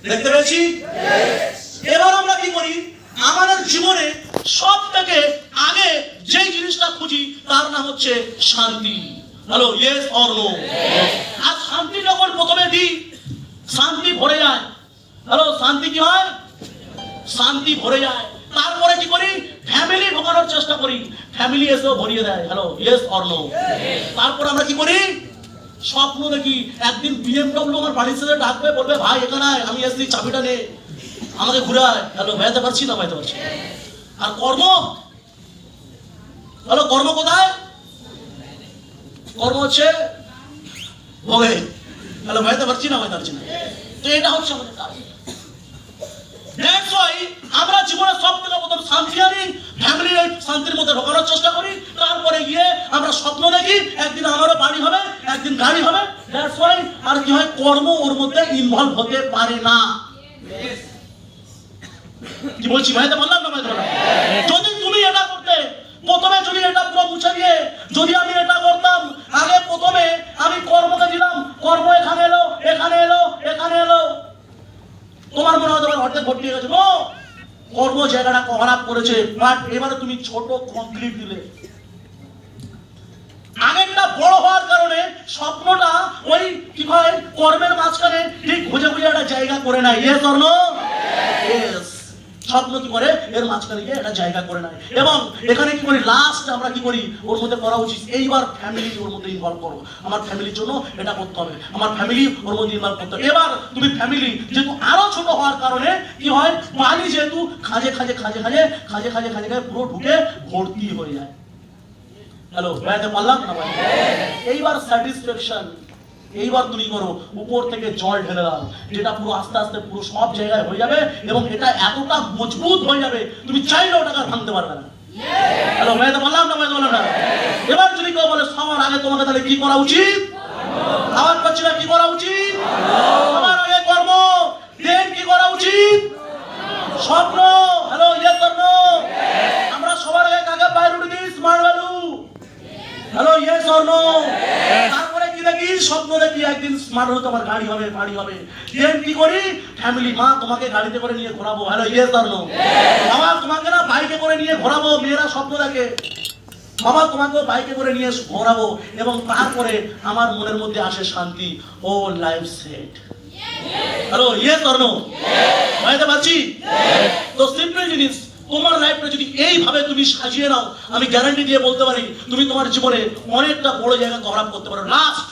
দেখতে পেয়েছি? এবার আমরা কি করি, আমাদের জীবনে সব থেকে আগে যেই জিনিসটা খুঁজি তার নাম হচ্ছে Shanti. Hello, yes or no? আর শান্তি যখন প্রথমে দিই, শান্তি ভরে যায়। হ্যালো, শান্তি কি হয়? শান্তি ভরে যায়। তারপরে কি করি, ফ্যামিলি ঢোকানোর চেষ্টা করি, ফ্যামিলি এসেও ভরিয়ে দেয়। Hello, yes or no? তারপর আমরা কি করি, স্বপ্ন দেখি একদিন বিএমডব্লিউ আমার বাড়ির সাথে ডাকবে, বলবে ভাই এখানে আয়, আমি এসেছি, চাবিটা নে, আমাকে ঘুরায়। হ্যালো, বেড়াতে পারছি না, বেড়াতে পারছি। আর কর্ম, হ্যালো, কর্ম কোথায়? কর্ম হচ্ছে ভোগে। হ্যালো, বেড়াতে পারছি না, বেড়াতে পারছি না। তো এটা হচ্ছে আমাদের কাজ। That's why আমরা জীবনে সব থেকে প্রথম শান্তি আনি, ফ্যামিলির এই শান্তির মধ্যে ঢোকানোর চেষ্টা করি, তারপরে গিয়ে আমরা স্বপ্ন দেখি একদিন আমারও বাড়ি হবে, একদিন গাড়ি হবে। That's why আর কি হয়, কর্ম ওর মধ্যে ইনভলভ হতে পারে না। কি বলছি, ভাইতে বললাম না ভাই? যদি তুমি এটা করতে, প্রথমে যদি এটা পুরো মুছে দিয়ে যদি আমি এটা করতাম, আগে প্রথমে আমি কর্মকে দিলাম, কর্ম এখানে এলো, এখানে এলো, এখানে এলো, তোমার মনে হয় তোমার অর্ধেক ভর্তি হয়ে গেছে। ও কর্ম জায়গাটা খারাপ করেছে, বাট এবারে তুমি ছোট কমপ্লিট দিলে। আগেরটা বড় হওয়ার কারণে স্বপ্নটা ওই কি হয়, কর্মের মাঝখানে ঠিক খুঁজে খুঁজে একটা জায়গা করে নেয়। Yes or no? ইয়েস। স্বপ্ন কি করে, এর মাঝখানে গিয়ে একটা জায়গা করে নেয়। এবং এখানে কি করি, লাস্ট আমরা কি করি, ওর মধ্যে করা উচিত এইবার ফ্যামিলি ওর মধ্যে ইনভলভ করো, আমার ফ্যামিলির জন্য এটা করতে হবে, আমার ফ্যামিলি ওর মধ্যে ইনভলভ করতে হবে। এবার তুমি ফ্যামিলি যেহেতু আরো ছোট হওয়ার কারণে কি হয়, পানি যেহেতু খাজে খাজে খাজে খাজে খাজে খাজে খাজে খাজে পুরো ঢুকে ভর্তি হয়ে যায়। হ্যালো, বেড়াতে পারলাম না ভাই? এইবার স্যাটিসফ্যাকশন, এইবার তুমি করো, উপর থেকে জল ঢেলে দাও, যেটা পুরো আস্তে আস্তে পুরো সব জায়গায় হয়ে যাবে এবং এটা এতটা মজবুত হয়ে যাবে তুমি চাইলেও টাকা ভাঙতে পারবে না। হ্যালো, বেড়াতে পারলাম না? বেড়াতে পারলাম না? এবার যদি কেউ বলে সবার আগে তোমাকে তাহলে কি করা উচিত, আমার করছি না, কি করা উচিত? সবার আগে কর্ম, দেন কি করা উচিত? স্বপ্ন। Hello, yes or no? আমরা সবার আগে কাকে বাইরে উঠে দিই? Smart value. Hello, yes or no? তারপরে কি দেখি, স্বপ্ন দেখি একদিন স্মার্ট হলে তোমার গাড়ি হবে, বাড়ি হবে। দেন কি করি, ফ্যামিলি, মা তোমাকে গাড়িতে করে নিয়ে ঘোরাবো। Hello, yes or no? বাবা তোমাকে না বাইকে করে নিয়ে ঘোরাবো, মেয়েরা স্বপ্ন দেখে, বাবা তোমাকে বাইকে করে নিয়ে ঘোরাবো। এবং তারপরে আমার মনের মধ্যে আসে শান্তি, ও life set. Hello, yes or no? বুঝতে পারছি? তো সিম্পল জিনিস, তোমার লাইফটা যদি এইভাবে তুমি সাজিয়ে নাও, আমি গ্যারান্টি দিয়ে বলতে পারি তুমি তোমার জীবনে অনেকটা বড় জায়গা কভার আপ করতে পারো। লাস্ট